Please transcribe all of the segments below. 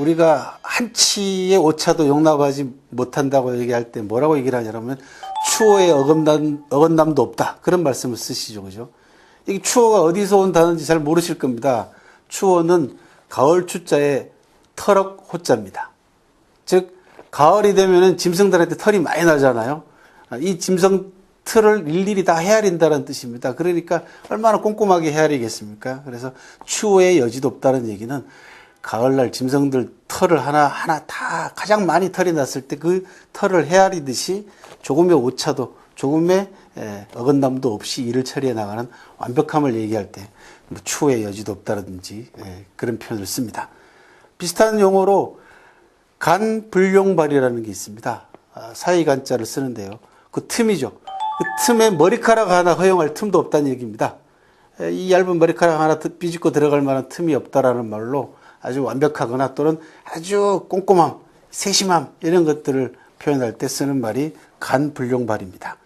우리가 한치의 오차도 용납하지 못한다고 얘기할 때 뭐라고 얘기를 하냐면 추호의 어긋남도 없다. 그런 말씀을 쓰시죠. 그죠? 이게 추호가 어디서 온 단어인지 잘 모르실 겁니다. 추호는 가을 추자에 터럭 호자입니다. 즉, 가을이 되면은 짐승들한테 털이 많이 나잖아요. 이 짐승 털을 일일이 다 헤아린다는 뜻입니다. 그러니까 얼마나 꼼꼼하게 헤아리겠습니까? 그래서 추호의 여지도 없다는 얘기는 가을날 짐승들 털을 하나하나 다 가장 많이 털이 났을 때 그 털을 헤아리듯이 조금의 오차도 조금의 어긋남도 없이 일을 처리해 나가는 완벽함을 얘기할 때 추호의 여지도 없다든지 그런 표현을 씁니다. 비슷한 용어로 간불용발이라는 게 있습니다. 사이간자를 쓰는데요. 그 틈이죠. 그 틈에 머리카락 하나 허용할 틈도 없다는 얘기입니다. 이 얇은 머리카락 하나 삐집고 들어갈 만한 틈이 없다라는 말로 아주 완벽하거나 또는 아주 꼼꼼함, 세심함 이런 것들을 표현할 때 쓰는 말이 간불용발입니다.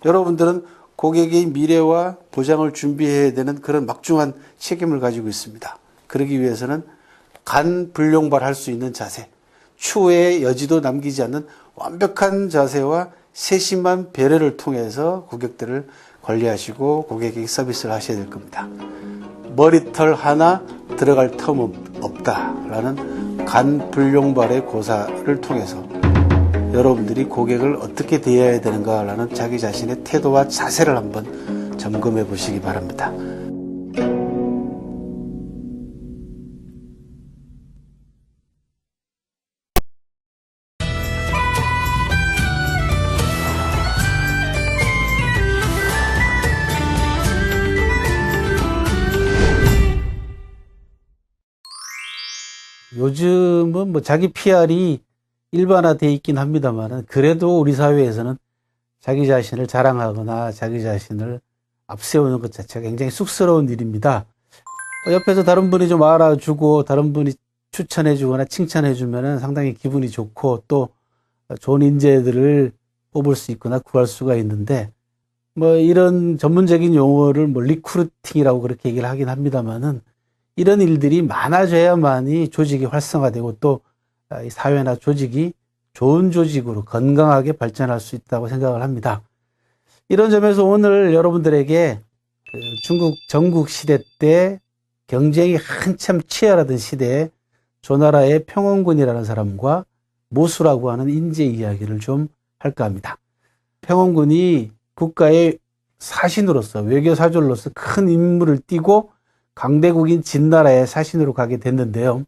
여러분들은 고객의 미래와 보장을 준비해야 되는 그런 막중한 책임을 가지고 있습니다. 그러기 위해서는 간불용발할 수 있는 자세, 추후의 여지도 남기지 않는 완벽한 자세와 세심한 배려를 통해서 고객들을 관리하시고 고객에게 서비스를 하셔야 될 겁니다. 머리털 하나 들어갈 텀 없다라는 간불용발의 고사를 통해서 여러분들이 고객을 어떻게 대해야 되는가라는 자기 자신의 태도와 자세를 한번 점검해 보시기 바랍니다. 요즘은 뭐 자기 PR이 일반화되어 있긴 합니다만 그래도 우리 사회에서는 자기 자신을 자랑하거나 자기 자신을 앞세우는 것 자체가 굉장히 쑥스러운 일입니다. 옆에서 다른 분이 좀 알아주고 다른 분이 추천해주거나 칭찬해주면 상당히 기분이 좋고 또 좋은 인재들을 뽑을 수 있거나 구할 수가 있는데 뭐 이런 전문적인 용어를 뭐 리크루팅이라고 그렇게 얘기를 하긴 합니다만은 이런 일들이 많아져야만이 조직이 활성화되고 또 사회나 조직이 좋은 조직으로 건강하게 발전할 수 있다고 생각을 합니다. 이런 점에서 오늘 여러분들에게 중국 전국 시대 때 경쟁이 한참 치열하던 시대에 조나라의 평원군이라는 사람과 모수라고 하는 인재 이야기를 좀 할까 합니다. 평원군이 국가의 사신으로서 외교 사절로서 큰 임무를 띠고 강대국인 진나라의 사신으로 가게 됐는데요.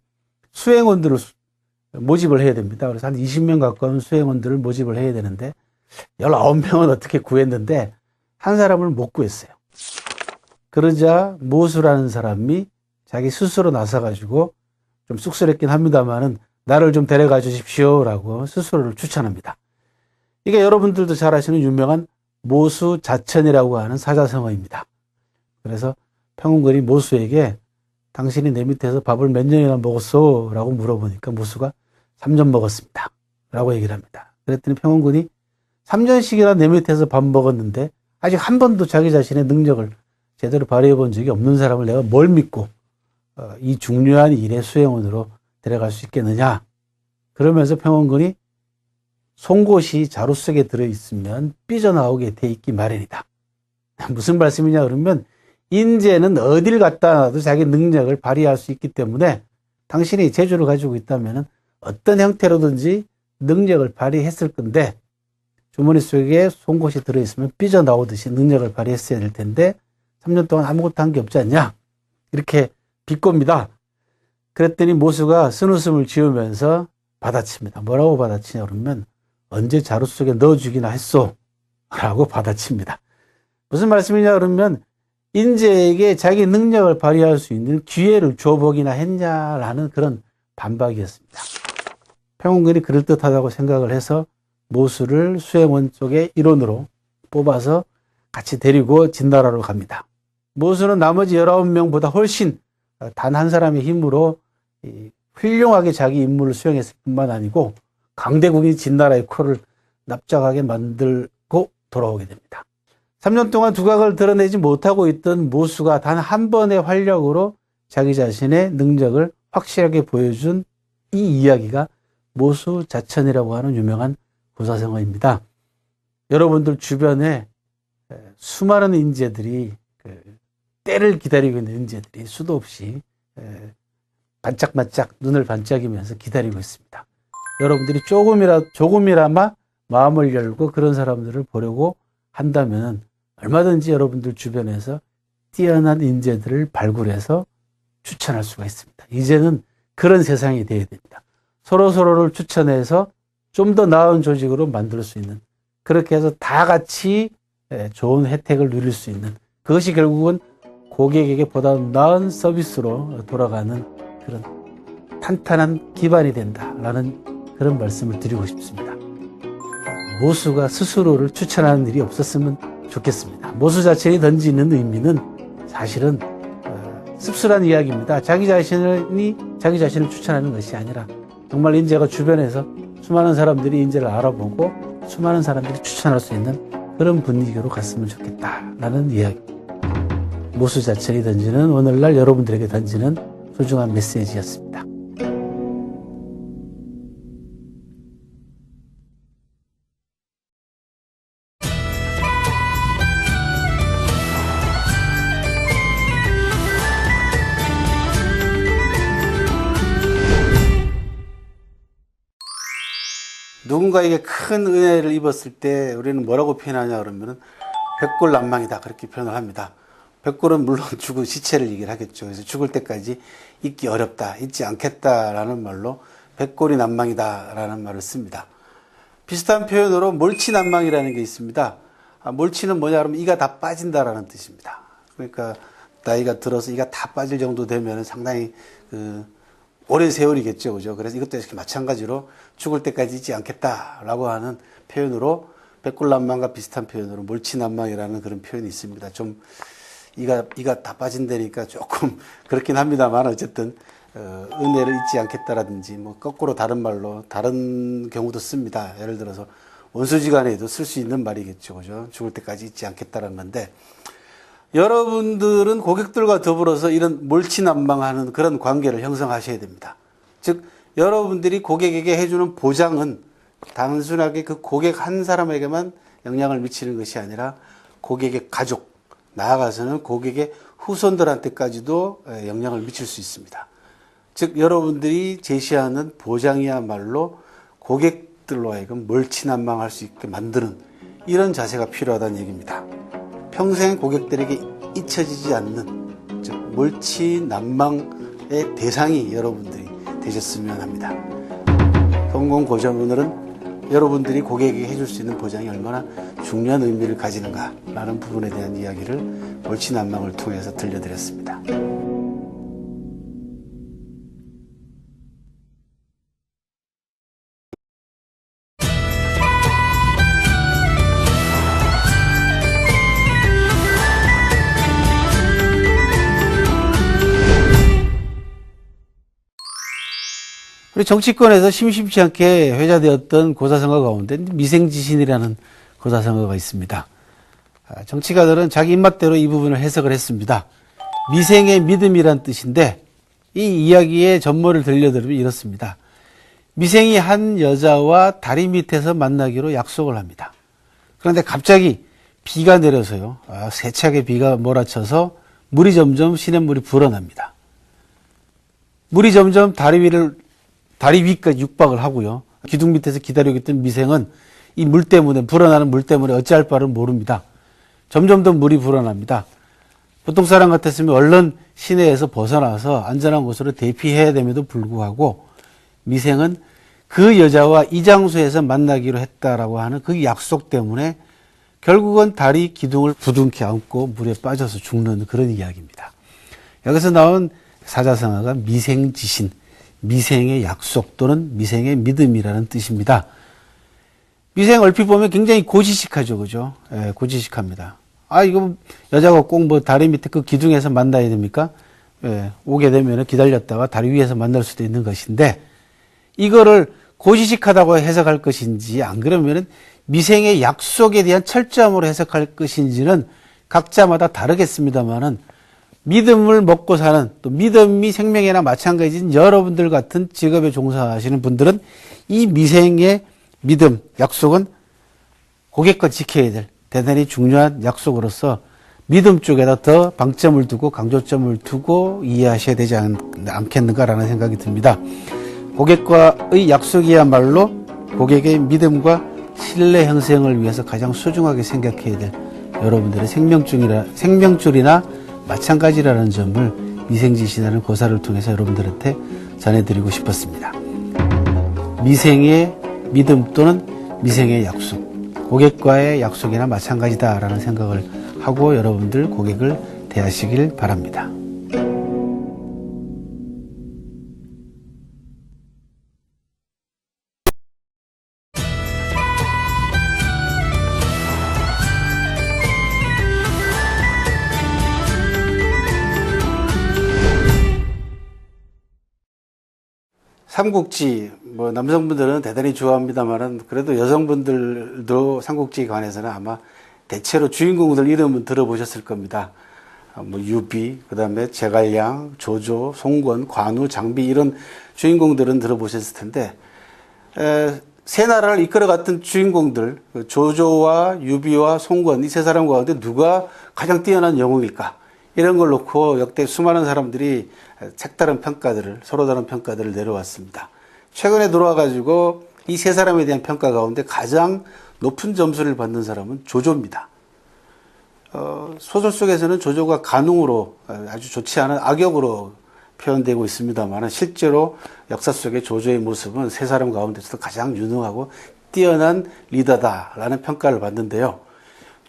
수행원들을 모집을 해야 됩니다. 그래서 한 20명 가까운 수행원들을 모집을 해야 되는데 19명은 어떻게 구했는데 한 사람을 못 구했어요. 그러자 모수라는 사람이 자기 스스로 나서가지고 좀 쑥스럽긴 합니다만은 나를 좀 데려가 주십시오라고 스스로를 추천합니다. 이게 여러분들도 잘 아시는 유명한 모수자천이라고 하는 사자성어입니다. 그래서 평원군이 모수에게 당신이 내 밑에서 밥을 몇 년이나 먹었어? 라고 물어보니까 모수가 3년 먹었습니다. 라고 얘기를 합니다. 그랬더니 평원군이 3년씩이나 내 밑에서 밥 먹었는데 아직 한 번도 자기 자신의 능력을 제대로 발휘해 본 적이 없는 사람을 내가 뭘 믿고 이 중요한 일의 수행원으로 데려갈 수 있겠느냐. 그러면서 평원군이 송곳이 자루 속에 들어있으면 삐져나오게 돼 있기 마련이다. 무슨 말씀이냐 그러면 인재는 어딜 갖다 놔도 자기 능력을 발휘할 수 있기 때문에 당신이 재주를 가지고 있다면 어떤 형태로든지 능력을 발휘했을 건데 주머니 속에 송곳이 들어있으면 삐져나오듯이 능력을 발휘했어야 될 텐데 3년 동안 아무것도 한 게 없지 않냐 이렇게 비꼽니다. 그랬더니 모수가 쓴웃음을 지으면서 받아칩니다. 뭐라고 받아치냐 그러면 언제 자루 속에 넣어주기나 했소 라고 받아칩니다. 무슨 말씀이냐 그러면 인재에게 자기 능력을 발휘할 수 있는 기회를 줘보기나 했냐라는 그런 반박이었습니다. 평원군이 그럴듯하다고 생각을 해서 모수를 수행원 쪽의 일원으로 뽑아서 같이 데리고 진나라로 갑니다. 모수는 나머지 19명보다 훨씬 단 한 사람의 힘으로 훌륭하게 자기 임무를 수행했을 뿐만 아니고 강대국인 진나라의 코를 납작하게 만들고 돌아오게 됩니다. 3년 동안 두각을 드러내지 못하고 있던 모수가 단 한 번의 활력으로 자기 자신의 능력을 확실하게 보여준 이 이야기가 모수자천이라고 하는 유명한 고사성어입니다. 여러분들 주변에 수많은 인재들이 때를 기다리고 있는 인재들이 수도 없이 반짝반짝 눈을 반짝이면서 기다리고 있습니다. 여러분들이 조금이라마 마음을 열고 그런 사람들을 보려고 한다면 얼마든지 여러분들 주변에서 뛰어난 인재들을 발굴해서 추천할 수가 있습니다. 이제는 그런 세상이 되어야 됩니다. 서로서로를 추천해서 좀 더 나은 조직으로 만들 수 있는, 그렇게 해서 다 같이 좋은 혜택을 누릴 수 있는, 그것이 결국은 고객에게 보다 나은 서비스로 돌아가는 그런 탄탄한 기반이 된다라는 그런 말씀을 드리고 싶습니다. 모수가 스스로를 추천하는 일이 없었으면 좋겠습니다. 모수자천이 던지는 의미는 사실은 씁쓸한 이야기입니다. 자기 자신을 추천하는 것이 아니라 정말 인재가 주변에서 수많은 사람들이 인재를 알아보고 수많은 사람들이 추천할 수 있는 그런 분위기로 갔으면 좋겠다라는 이야기. 모수자천이 던지는 오늘날 여러분들에게 던지는 소중한 메시지였습니다. 누군가에게 큰 은혜를 입었을 때 우리는 뭐라고 표현하냐 그러면은 백골난망이다, 그렇게 표현을 합니다. 백골은 물론 죽은 시체를 얘기를 하겠죠. 그래서 죽을 때까지 잊기 어렵다, 잊지 않겠다라는 말로 백골이 난망이다라는 말을 씁니다. 비슷한 표현으로 몰치난망이라는 게 있습니다. 몰치는 뭐냐 그러면 이가 다 빠진다라는 뜻입니다. 그러니까 나이가 들어서 이가 다 빠질 정도 되면 상당히 오랜 세월이겠죠. 그죠? 그래서 이것도 이렇게 마찬가지로 죽을 때까지 잊지 않겠다라고 하는 표현으로 백골난망과 비슷한 표현으로 몰치난망이라는 그런 표현이 있습니다. 좀 이가 다 빠진다니까 조금 그렇긴 합니다만 어쨌든 은혜를 잊지 않겠다라든지 뭐 거꾸로 다른 말로 다른 경우도 씁니다. 예를 들어서 원수지간에도 쓸 수 있는 말이겠죠. 그죠? 죽을 때까지 잊지 않겠다라는 건데, 여러분들은 고객들과 더불어서 이런 몰치난망하는 그런 관계를 형성하셔야 됩니다. 즉 여러분들이 고객에게 해주는 보장은 단순하게 그 고객 한 사람에게만 영향을 미치는 것이 아니라 고객의 가족, 나아가서는 고객의 후손들한테까지도 영향을 미칠 수 있습니다. 즉 여러분들이 제시하는 보장이야말로 고객들로 하여금 멀치난망할 수 있게 만드는 이런 자세가 필요하다는 얘기입니다. 평생 고객들에게 잊혀지지 않는, 즉 멀치난망의 대상이 여러분들이 되셨으면 합니다. 성공고전, 오늘은 여러분들이 고객에게 해줄 수 있는 보장이 얼마나 중요한 의미를 가지는가라는 부분에 대한 이야기를 멀치난망을 통해서 들려드렸습니다. 우리 정치권에서 심심치 않게 회자되었던 고사성어 가운데 미생지신이라는 고사성어가 있습니다. 정치가들은 자기 입맛대로 이 부분을 해석을 했습니다. 미생의 믿음이란 뜻인데 이 이야기의 전모를 들려드리면 이렇습니다. 미생이 한 여자와 다리 밑에서 만나기로 약속을 합니다. 그런데 갑자기 비가 내려서요. 세차게 비가 몰아쳐서 물이 점점 시냇물이 불어납니다. 물이 점점 다리 위까지 육박을 하고요. 기둥 밑에서 기다리고 있던 미생은 이 물 때문에, 불어나는 물 때문에 어찌할 바를 모릅니다. 점점 더 물이 불어납니다. 보통 사람 같았으면 얼른 시내에서 벗어나서 안전한 곳으로 대피해야 됨에도 불구하고 미생은 그 여자와 이 장소에서 만나기로 했다라고 하는 그 약속 때문에 결국은 다리 기둥을 부둥켜 안고 물에 빠져서 죽는 그런 이야기입니다. 여기서 나온 사자성어가 미생지신, 미생의 약속 또는 미생의 믿음이라는 뜻입니다. 미생 얼핏 보면 굉장히 고지식하죠, 그죠? 예, 고지식합니다. 이거 여자가 꼭 뭐 다리 밑에 그 기둥에서 만나야 됩니까? 예, 오게 되면 기다렸다가 다리 위에서 만날 수도 있는 것인데, 이거를 고지식하다고 해석할 것인지, 안 그러면은 미생의 약속에 대한 철저함으로 해석할 것인지는 각자마다 다르겠습니다만은, 믿음을 먹고 사는, 또 믿음이 생명이나 마찬가지인 여러분들 같은 직업에 종사하시는 분들은 이 미생의 믿음, 약속은 고객과 지켜야 될 대단히 중요한 약속으로서 믿음 쪽에다 더 방점을 두고 강조점을 두고 이해하셔야 되지 않겠는가라는 생각이 듭니다. 고객과의 약속이야말로 고객의 믿음과 신뢰 형성을 위해서 가장 소중하게 생각해야 될 여러분들의 생명줄이나 마찬가지라는 점을 미생지시라는 고사를 통해서 여러분들한테 전해드리고 싶었습니다. 미생의 믿음 또는 미생의 약속, 고객과의 약속이나 마찬가지다라는 생각을 하고 여러분들 고객을 대하시길 바랍니다. 삼국지, 남성분들은 대단히 좋아합니다만은 그래도 여성분들도 삼국지에 관해서는 아마 대체로 주인공들 이름은 들어보셨을 겁니다. 유비, 그 다음에 제갈량, 조조, 송권, 관우, 장비 이런 주인공들은 들어보셨을 텐데, 세 나라를 이끌어갔던 주인공들, 조조와 유비와 송권 이 세 사람 가운데 누가 가장 뛰어난 영웅일까? 이런 걸 놓고 역대 수많은 사람들이 색다른 평가들을, 서로 다른 평가들을 내려왔습니다. 최근에 들어와가지고 이 세 사람에 대한 평가 가운데 가장 높은 점수를 받는 사람은 조조입니다. 소설 속에서는 조조가 간웅으로 아주 좋지 않은 악역으로 표현되고 있습니다만 실제로 역사 속의 조조의 모습은 세 사람 가운데서도 가장 유능하고 뛰어난 리더다라는 평가를 받는데요.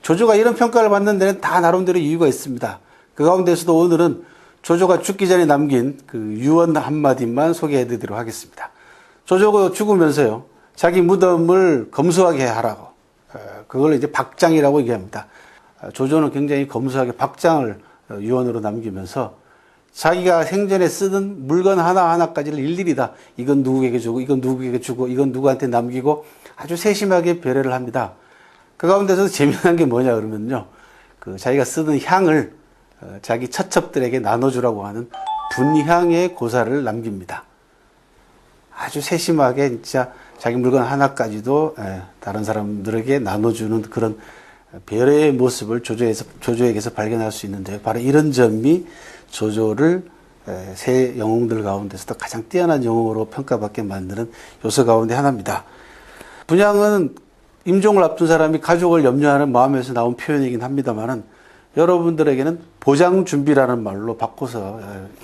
조조가 이런 평가를 받는 데는 다 나름대로 이유가 있습니다. 그 가운데서도 오늘은 조조가 죽기 전에 남긴 그 유언 한마디만 소개해드리도록 하겠습니다. 조조가 죽으면서요, 자기 무덤을 검소하게 하라고, 그걸 이제 박장이라고 얘기합니다. 조조는 굉장히 검소하게 박장을 유언으로 남기면서 자기가 생전에 쓰던 물건 하나하나까지를 일일이 다 이건 누구에게 주고, 이건 누구에게 주고, 이건 누구한테 남기고 아주 세심하게 배려를 합니다. 그 가운데서 재미난 게 뭐냐 그러면요, 자기가 쓰던 향을 자기 처첩들에게 나눠주라고 하는 분향의 고사를 남깁니다. 아주 세심하게 진짜 자기 물건 하나까지도 다른 사람들에게 나눠주는 그런 배려의 모습을 조조에게서 발견할 수 있는데요. 바로 이런 점이 조조를 세 영웅들 가운데서도 가장 뛰어난 영웅으로 평가받게 만드는 요소 가운데 하나입니다. 분향은 임종을 앞둔 사람이 가족을 염려하는 마음에서 나온 표현이긴 합니다만은 여러분들에게는 보장 준비라는 말로 바꿔서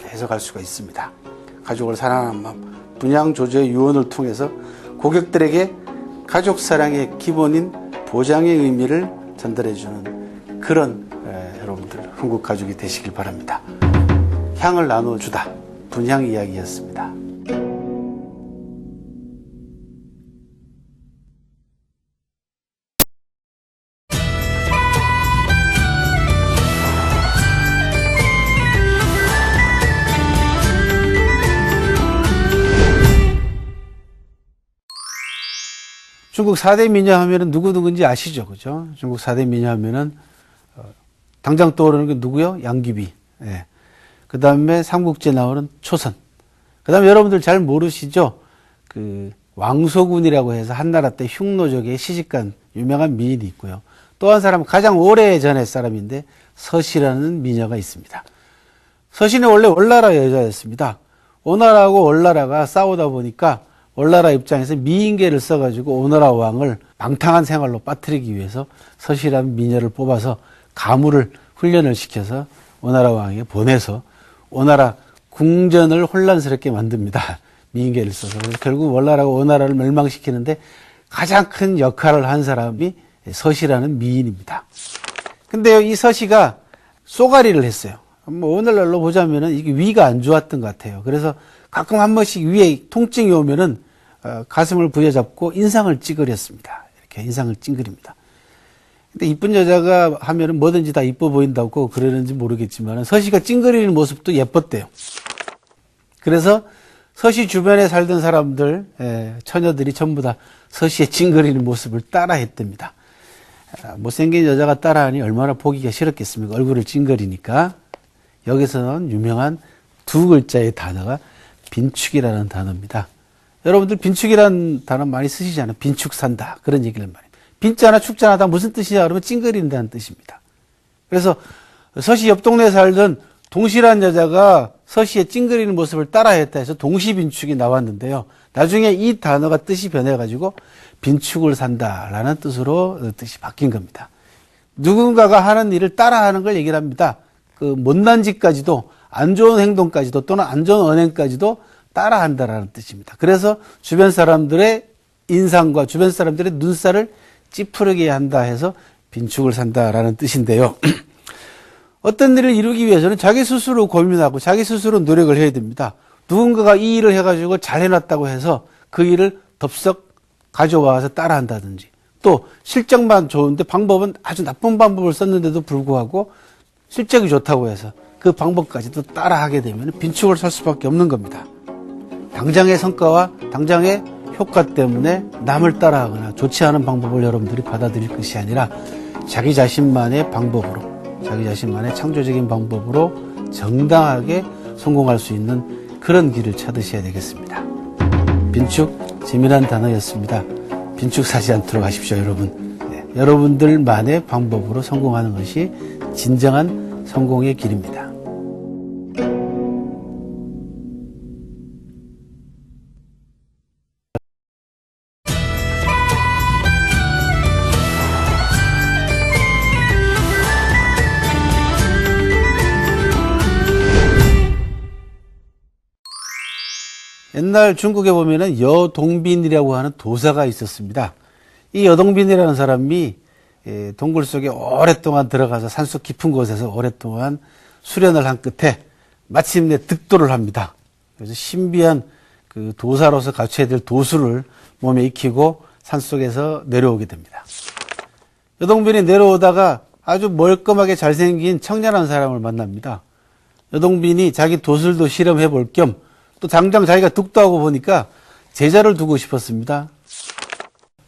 해석할 수가 있습니다. 가족을 사랑하는 마음, 분향 조조의 유언을 통해서 고객들에게 가족 사랑의 기본인 보장의 의미를 전달해주는 그런 여러분들 한국 가족이 되시길 바랍니다. 향을 나눠주다, 분향 이야기였습니다. 중국 4대 미녀 하면은 누구누구인지 아시죠? 그죠? 중국 4대 미녀 하면은, 당장 떠오르는 게 누구요? 양귀비. 예. 그 다음에 삼국지에 나오는 초선. 그 다음에 여러분들 잘 모르시죠? 왕소군이라고 해서 한나라 때 흉노족에 시집간 유명한 미인이 있고요. 또 한 사람은 가장 오래 전의 사람인데 서씨라는 미녀가 있습니다. 서씨는 원래 월나라 여자였습니다. 오나라하고 월나라가 싸우다 보니까 월나라 입장에서 미인계를 써가지고 오나라 왕을 방탕한 생활로 빠뜨리기 위해서 서씨라는 미녀를 뽑아서 가무를 훈련을 시켜서 오나라 왕에게 보내서 오나라 궁전을 혼란스럽게 만듭니다. 미인계를 써서. 그래서 결국 월나라가 오나라를 멸망시키는데 가장 큰 역할을 한 사람이 서씨라는 미인입니다. 근데요, 이 서씨가 쏘가리를 했어요. 오늘날로 보자면은 이게 위가 안 좋았던 것 같아요. 그래서 가끔 한 번씩 위에 통증이 오면은 가슴을 부여잡고 인상을 찌그렸습니다. 이렇게 인상을 찡그립니다. 근데 이쁜 여자가 하면은 뭐든지 다 이뻐 보인다고 그러는지 모르겠지만 서씨가 찡그리는 모습도 예뻤대요. 그래서 서씨 주변에 살던 사람들, 처녀들이 전부 다 서씨의 찡그리는 모습을 따라했답니다. 못생긴 여자가 따라하니 얼마나 보기가 싫었겠습니까? 얼굴을 찡그리니까. 여기서는 유명한 두 글자의 단어가 빈축이라는 단어입니다. 여러분들 빈축이라는 단어 많이 쓰시잖아요. 빈축 산다. 그런 얘기를 많이. 빈자나 축자나 다 무슨 뜻이냐 그러면 찡그린다는 뜻입니다. 그래서 서씨 옆 동네에 살던 동시라는 여자가 서씨의 찡그리는 모습을 따라했다 해서 동시빈축이 나왔는데요. 나중에 이 단어가 뜻이 변해가지고 빈축을 산다라는 뜻으로 뜻이 바뀐 겁니다. 누군가가 하는 일을 따라하는 걸 얘기를 합니다. 그 못난 짓까지도 안 좋은 행동까지도 또는 안 좋은 언행까지도 따라한다라는 뜻입니다. 그래서 주변 사람들의 인상과 주변 사람들의 눈살을 찌푸르게 한다 해서 빈축을 산다라는 뜻인데요. 어떤 일을 이루기 위해서는 자기 스스로 고민하고 자기 스스로 노력을 해야 됩니다. 누군가가 이 일을 해가지고 잘 해놨다고 해서 그 일을 덥석 가져와서 따라한다든지 또 실적만 좋은데 방법은 아주 나쁜 방법을 썼는데도 불구하고 실적이 좋다고 해서 그 방법까지도 따라하게 되면 빈축을 살 수밖에 없는 겁니다. 당장의 성과와 당장의 효과 때문에 남을 따라하거나 좋지 않은 방법을 여러분들이 받아들일 것이 아니라 자기 자신만의 방법으로 자기 자신만의 창조적인 방법으로 정당하게 성공할 수 있는 그런 길을 찾으셔야 되겠습니다. 빈축, 재미난 단어였습니다. 빈축 사지 않도록 하십시오, 여러분. 네, 여러분들만의 방법으로 성공하는 것이 진정한 성공의 길입니다. 옛날 중국에 보면은 여동빈이라고 하는 도사가 있었습니다. 이 여동빈이라는 사람이 동굴 속에 오랫동안 들어가서 산속 깊은 곳에서 오랫동안 수련을 한 끝에 마침내 득도를 합니다. 그래서 신비한 그 도사로서 갖춰야 될 도수를 몸에 익히고 산속에서 내려오게 됩니다. 여동빈이 내려오다가 아주 멀끔하게 잘생긴 청년한 사람을 만납니다. 여동빈이 자기 도술도 실험해 볼 겸 또 당장 자기가 득도하고 보니까 제자를 두고 싶었습니다.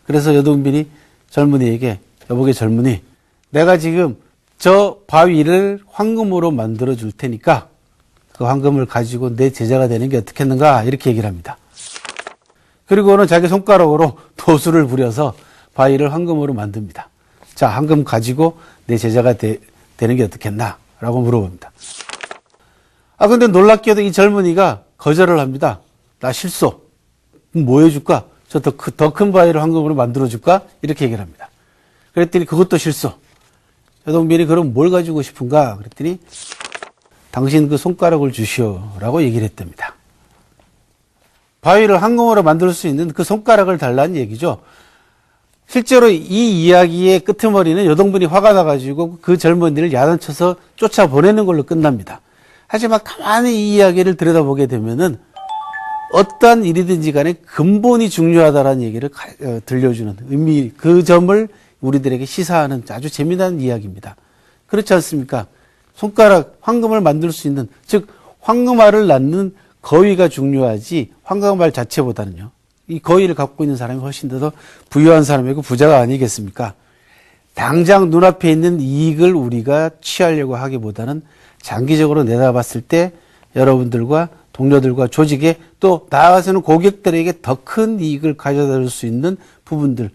그래서 여동빈이 젊은이에게 여보게 젊은이 내가 지금 저 바위를 황금으로 만들어 줄 테니까 그 황금을 가지고 내 제자가 되는 게 어떻겠는가 이렇게 얘기를 합니다. 그리고는 자기 손가락으로 도수를 부려서 바위를 황금으로 만듭니다. 자, 황금 가지고 내 제자가 되는 게 어떻겠나 라고 물어봅니다. 근데 놀랍게도 이 젊은이가 거절을 합니다. 나 실소. 뭐 해줄까? 저 더 큰 바위를 황금으로 만들어줄까? 이렇게 얘기를 합니다. 그랬더니 그것도 실소. 여동빈이 그럼 뭘 가지고 싶은가? 그랬더니 당신 그 손가락을 주시오. 라고 얘기를 했답니다. 바위를 황금으로 만들 수 있는 그 손가락을 달라는 얘기죠. 실제로 이 이야기의 끄트머리는 여동빈이 화가 나가지고 그 젊은이를 야단쳐서 쫓아보내는 걸로 끝납니다. 하지만 가만히 이 이야기를 들여다보게 되면은 어떠한 일이든지 간에 근본이 중요하다라는 얘기를 들려주는 의미, 그 점을 우리들에게 시사하는 아주 재미난 이야기입니다. 그렇지 않습니까? 손가락, 황금을 만들 수 있는, 즉, 황금알을 낳는 거위가 중요하지 황금알 자체보다는요. 이 거위를 갖고 있는 사람이 훨씬 더 부유한 사람이고 부자가 아니겠습니까? 당장 눈앞에 있는 이익을 우리가 취하려고 하기보다는 장기적으로 내다봤을 때 여러분들과 동료들과 조직에 또 나아가서는 고객들에게 더 큰 이익을 가져다 줄 수 있는 부분들,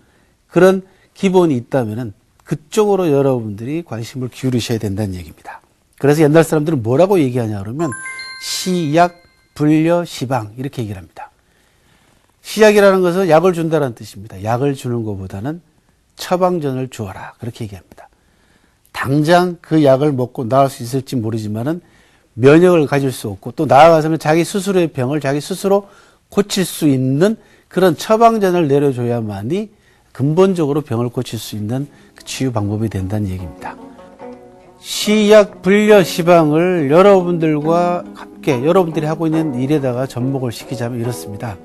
그런 기본이 있다면은 그쪽으로 여러분들이 관심을 기울이셔야 된다는 얘기입니다. 그래서 옛날 사람들은 뭐라고 얘기하냐 그러면 시약, 불려, 시방 이렇게 얘기를 합니다. 시약이라는 것은 약을 준다는 뜻입니다. 약을 주는 것보다는 처방전을 주어라 그렇게 얘기합니다. 당장 그 약을 먹고 나을 수 있을지 모르지만은 면역을 가질 수 없고 또 나아가서는 자기 스스로의 병을 자기 스스로 고칠 수 있는 그런 처방전을 내려줘야만이 근본적으로 병을 고칠 수 있는 치유 방법이 된다는 얘기입니다. 시약, 불려, 시방을 여러분들과 함께 여러분들이 하고 있는 일에다가 접목을 시키자면 이렇습니다.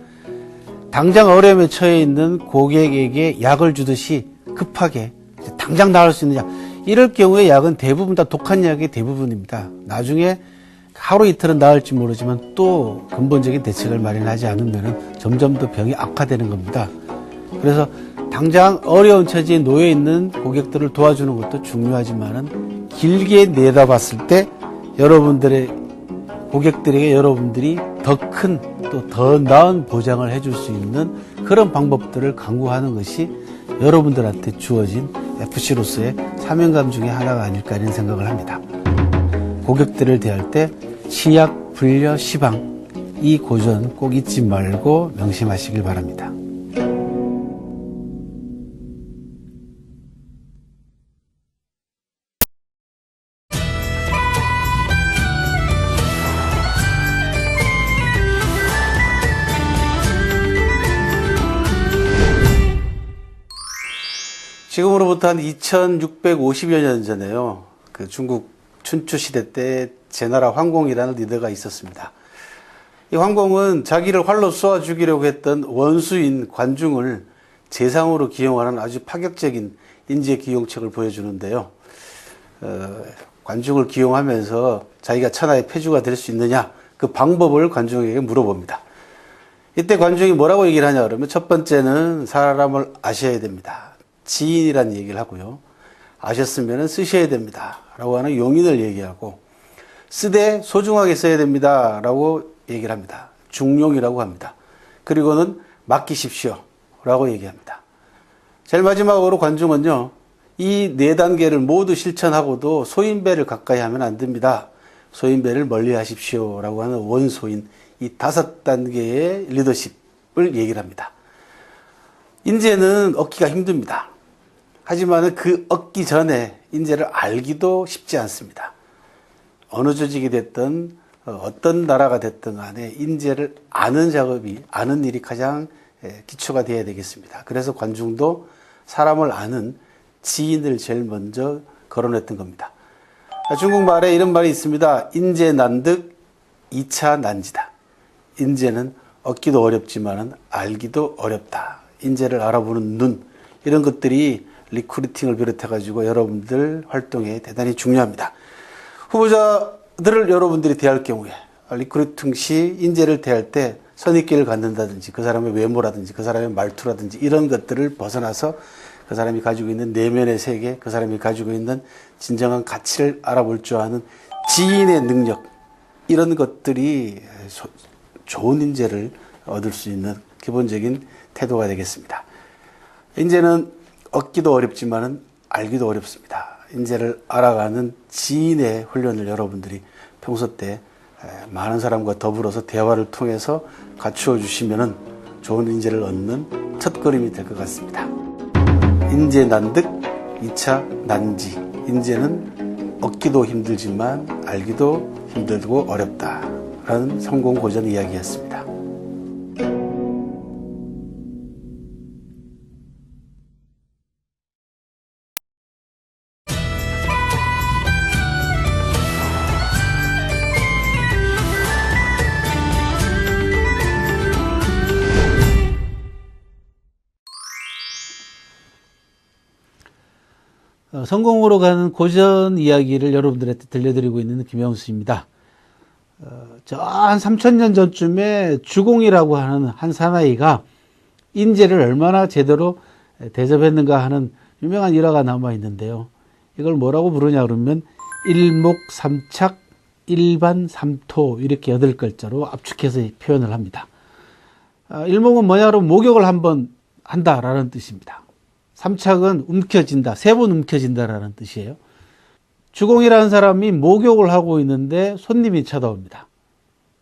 당장 어려움에 처해 있는 고객에게 약을 주듯이 급하게 당장 나을 수 있는 약, 이럴 경우에 약은 대부분 다 독한 약이 대부분입니다. 나중에 하루 이틀은 나을지 모르지만 또 근본적인 대책을 마련하지 않으면 점점 더 병이 악화되는 겁니다. 그래서 당장 어려운 처지에 놓여 있는 고객들을 도와주는 것도 중요하지만은 길게 내다봤을 때 여러분들의 고객들에게 여러분들이 더 큰 또 더 나은 보장을 해줄 수 있는 그런 방법들을 강구하는 것이 여러분들한테 주어진 FC로서의 사명감 중에 하나가 아닐까 이런 생각을 합니다. 고객들을 대할 때 치약, 불려, 시방 이 고전 꼭 잊지 말고 명심하시길 바랍니다. 지금으로부터 한 2650여 년 전에요. 그 중국 춘추 시대 때 제나라 황공이라는 리더가 있었습니다. 이 황공은 자기를 활로 쏘아 죽이려고 했던 원수인 관중을 재상으로 기용하는 아주 파격적인 인재 기용책을 보여주는데요. 관중을 기용하면서 자기가 천하의 패주가 될 수 있느냐 그 방법을 관중에게 물어봅니다. 이때 관중이 뭐라고 얘기를 하냐 그러면 첫 번째는 사람을 아셔야 됩니다. 지인이라는 얘기를 하고요. 아셨으면 쓰셔야 됩니다. 라고 하는 용인을 얘기하고 쓰되 소중하게 써야 됩니다. 라고 얘기를 합니다. 중용이라고 합니다. 그리고는 맡기십시오. 라고 얘기합니다. 제일 마지막으로 관중은요. 이 네 단계를 모두 실천하고도 소인배를 가까이 하면 안 됩니다. 소인배를 멀리 하십시오. 라고 하는 원소인 이 5단계의 리더십을 얘기를 합니다. 인재는 얻기가 힘듭니다. 하지만 그 얻기 전에 인재를 알기도 쉽지 않습니다. 어느 조직이 됐든 어떤 나라가 됐든 간에 인재를 아는 작업이 아는 일이 가장 기초가 되어야 되겠습니다. 그래서 관중도 사람을 아는 지인을 제일 먼저 거론했던 겁니다. 중국말에 이런 말이 있습니다. 인재난득 2차 난지다. 인재는 얻기도 어렵지만 알기도 어렵다. 인재를 알아보는 눈 이런 것들이 리크루팅을 비롯해가지고 여러분들 활동에 대단히 중요합니다. 후보자들을 여러분들이 대할 경우에 리크루팅 시 인재를 대할 때 선입견을 갖는다든지 그 사람의 외모라든지 그 사람의 말투라든지 이런 것들을 벗어나서 그 사람이 가지고 있는 내면의 세계, 그 사람이 가지고 있는 진정한 가치를 알아볼 줄 아는 지인의 능력 이런 것들이 좋은 인재를 얻을 수 있는 기본적인 태도가 되겠습니다. 인재는 얻기도 어렵지만 알기도 어렵습니다. 인재를 알아가는 지인의 훈련을 여러분들이 평소 때 많은 사람과 더불어서 대화를 통해서 갖추어 주시면 좋은 인재를 얻는 첫걸음이 될 것 같습니다. 인재 난득 2차 난지. 인재는 얻기도 힘들지만 알기도 힘들고 어렵다라는 성공 고전 이야기였습니다. 성공으로 가는 고전 이야기를 여러분들한테 들려드리고 있는 김영수입니다. 저 한 3000년 전쯤에 주공이라고 하는 한 사나이가 인재를 얼마나 제대로 대접했는가 하는 유명한 일화가 남아 있는데요. 이걸 뭐라고 부르냐 그러면 일목삼착, 일반삼토 이렇게 8글자로 압축해서 표현을 합니다. 일목은 뭐냐로 목욕을 한번 한다라는 뜻입니다. 삼착은 움켜진다, 3번 움켜진다라는 뜻이에요. 주공이라는 사람이 목욕을 하고 있는데 손님이 쳐다옵니다.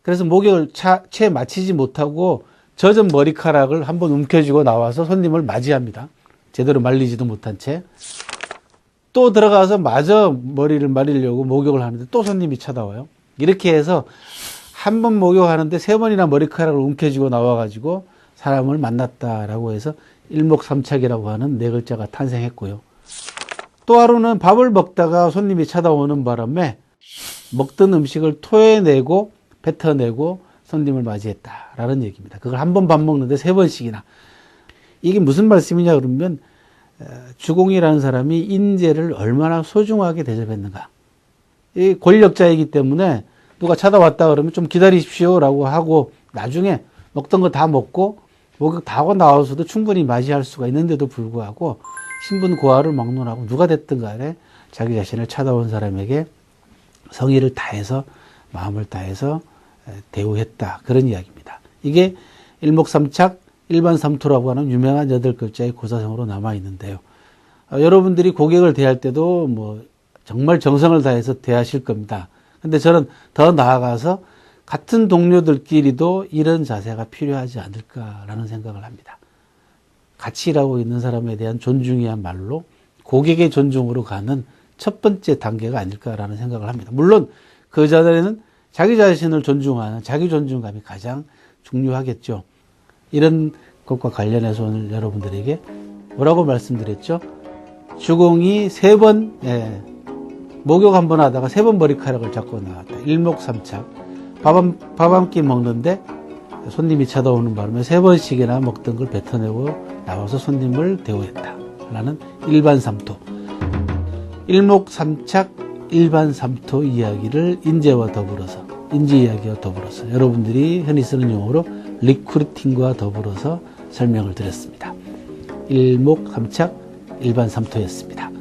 그래서 목욕을 채 마치지 못하고 젖은 머리카락을 한번 움켜쥐고 나와서 손님을 맞이합니다. 제대로 말리지도 못한 채. 또 들어가서 마저 머리를 말리려고 목욕을 하는데 또 손님이 쳐다와요. 이렇게 해서 한 번 목욕하는데 3번이나 머리카락을 움켜쥐고 나와가지고 사람을 만났다라고 해서 일목삼착이라고 하는 4글자가 탄생했고요. 또 하루는 밥을 먹다가 손님이 찾아오는 바람에 먹던 음식을 토해내고 뱉어내고 손님을 맞이했다라는 얘기입니다. 그걸 한 번 밥 먹는데 3번씩이나. 이게 무슨 말씀이냐 그러면 주공이라는 사람이 인재를 얼마나 소중하게 대접했는가. 이 권력자이기 때문에 누가 찾아왔다 그러면 좀 기다리십시오라고 하고 나중에 먹던 거 다 먹고 목욕 다 하고 나와서도 충분히 맞이할 수가 있는데도 불구하고 신분 고하를 막론하고 누가 됐든 간에 자기 자신을 찾아온 사람에게 성의를 다해서 마음을 다해서 대우했다. 그런 이야기입니다. 이게 일목삼착 일반삼토라고 하는 유명한 8글자의 고사성어로 남아 있는데요. 여러분들이 고객을 대할 때도 뭐 정말 정성을 다해서 대하실 겁니다. 근데 저는 더 나아가서 같은 동료들끼리도 이런 자세가 필요하지 않을까라는 생각을 합니다. 같이 일하고 있는 사람에 대한 존중이야말로 고객의 존중으로 가는 첫 번째 단계가 아닐까라는 생각을 합니다. 물론 그 자리에는 자기 자신을 존중하는 자기 존중감이 가장 중요하겠죠. 이런 것과 관련해서 오늘 여러분들에게 뭐라고 말씀드렸죠? 주공이 3번, 목욕 한 번 하다가 3번 머리카락을 잡고 나왔다. 일목삼착. 밥 한 끼 먹는데 손님이 쳐다오는 바람에 3번씩이나 먹던 걸 뱉어내고 나와서 손님을 대우했다. 라는 일반삼토. 일목삼착 일반삼토 이야기를 인재와 더불어서, 인재 이야기와 더불어서 여러분들이 흔히 쓰는 용어로 리크루팅과 더불어서 설명을 드렸습니다. 일목삼착 일반삼토였습니다.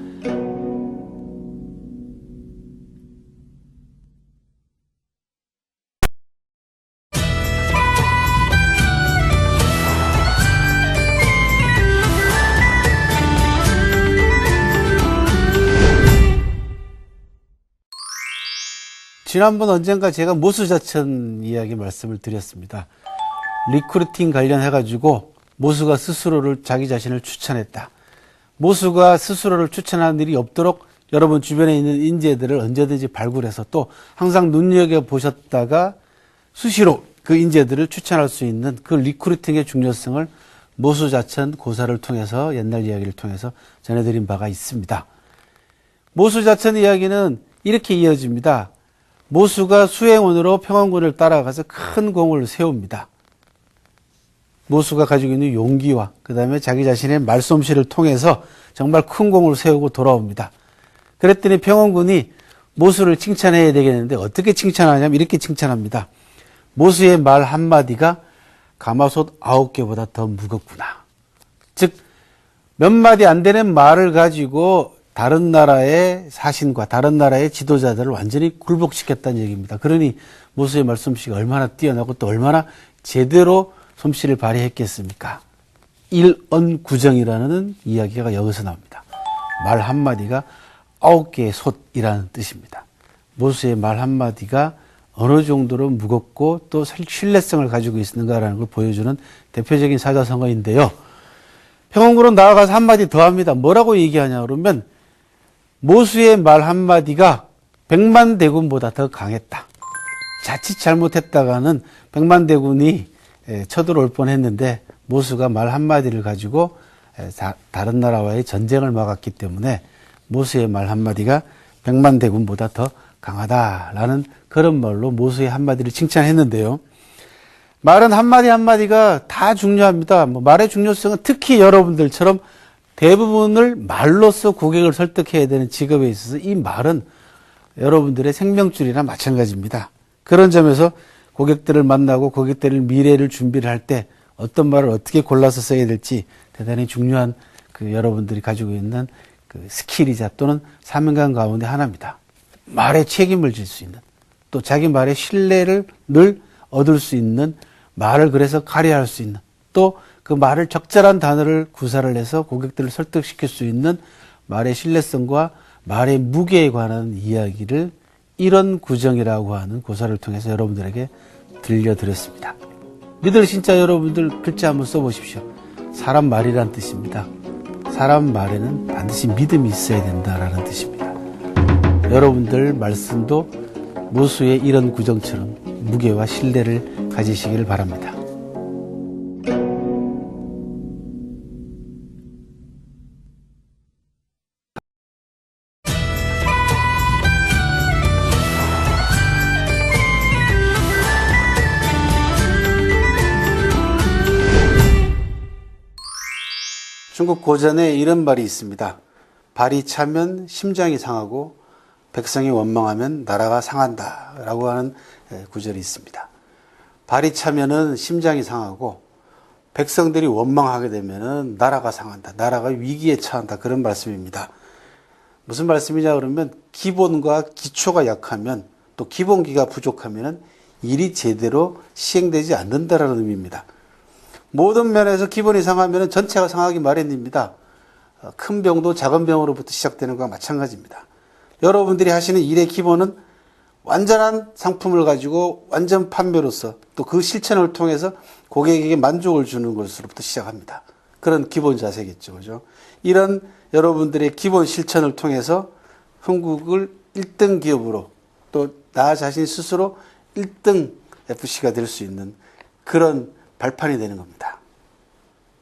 지난번 언젠가 제가 모수자천 이야기 말씀을 드렸습니다. 리크루팅 관련해가지고 모수가 스스로를 자기 자신을 추천했다. 모수가 스스로를 추천하는 일이 없도록 여러분 주변에 있는 인재들을 언제든지 발굴해서 또 항상 눈여겨보셨다가 수시로 그 인재들을 추천할 수 있는 그 리크루팅의 중요성을 모수자천 고사를 통해서 옛날 이야기를 통해서 전해드린 바가 있습니다. 모수자천 이야기는 이렇게 이어집니다. 모수가 수행원으로 평안군을 따라가서 큰 공을 세웁니다. 모수가 가지고 있는 용기와 그 다음에 자기 자신의 말솜씨를 통해서 정말 큰 공을 세우고 돌아옵니다. 그랬더니 평안군이 모수를 칭찬해야 되겠는데 어떻게 칭찬하냐면 이렇게 칭찬합니다. 모수의 말 한마디가 가마솥 9개보다 더 무겁구나. 즉 몇 마디 안 되는 말을 가지고 다른 나라의 사신과 다른 나라의 지도자들을 완전히 굴복시켰다는 얘기입니다. 그러니 모수의 말솜씨가 얼마나 뛰어나고 또 얼마나 제대로 솜씨를 발휘했겠습니까? 일언구정이라는 이야기가 여기서 나옵니다. 말 한마디가 9개의 솥이라는 뜻입니다. 모수의 말 한마디가 어느 정도로 무겁고 또 신뢰성을 가지고 있는가라는 걸 보여주는 대표적인 사자성어인데요. 평원군으로 나아가서 한마디 더 합니다. 뭐라고 얘기하냐 그러면 모수의 말 한마디가 백만대군보다 더 강했다. 자칫 잘못했다가는 백만대군이 쳐들어올 뻔했는데 모수가 말 한마디를 가지고 다른 나라와의 전쟁을 막았기 때문에 모수의 말 한마디가 백만대군보다 더 강하다라는 그런 말로 모수의 한마디를 칭찬했는데요. 말은 한마디 한마디가 다 중요합니다. 말의 중요성은 특히 여러분들처럼 대부분을 말로써 고객을 설득해야 되는 직업에 있어서 이 말은 여러분들의 생명줄이나 마찬가지입니다. 그런 점에서 고객들을 만나고 고객들의 미래를 준비를 할 때 어떤 말을 어떻게 골라서 써야 될지 대단히 중요한 그 여러분들이 가지고 있는 그 스킬이자 또는 사명감 가운데 하나입니다. 말에 책임을 질 수 있는 또 자기 말의 신뢰를 늘 얻을 수 있는 말을 그래서 가려할 수 있는 또 그 말을 적절한 단어를 구사를 해서 고객들을 설득시킬 수 있는 말의 신뢰성과 말의 무게에 관한 이야기를 이런 구정이라고 하는 고사를 통해서 여러분들에게 들려드렸습니다. 믿을 신자 여러분들 글자 한번 써보십시오. 사람 말이란 뜻입니다. 사람 말에는 반드시 믿음이 있어야 된다라는 뜻입니다. 여러분들 말씀도 모수의 이런 구정처럼 무게와 신뢰를 가지시기를 바랍니다. 중국 고전에 이런 말이 있습니다. 발이 차면 심장이 상하고 백성이 원망하면 나라가 상한다 라고 하는 구절이 있습니다. 발이 차면은 심장이 상하고 백성들이 원망하게 되면은 나라가 상한다. 나라가 위기에 처한다. 그런 말씀입니다. 무슨 말씀이냐 그러면 기본과 기초가 약하면 또 기본기가 부족하면 일이 제대로 시행되지 않는다라는 의미입니다. 모든 면에서 기본이 상하면 전체가 상하기 마련입니다. 큰 병도 작은 병으로부터 시작되는 것과 마찬가지입니다. 여러분들이 하시는 일의 기본은 완전한 상품을 가지고 완전 판매로서 또 그 실천을 통해서 고객에게 만족을 주는 것으로부터 시작합니다. 그런 기본 자세겠죠. 그죠? 이런 여러분들의 기본 실천을 통해서 흥국을 1등 기업으로 또 나 자신 스스로 1등 FC가 될 수 있는 그런 발판이 되는 겁니다.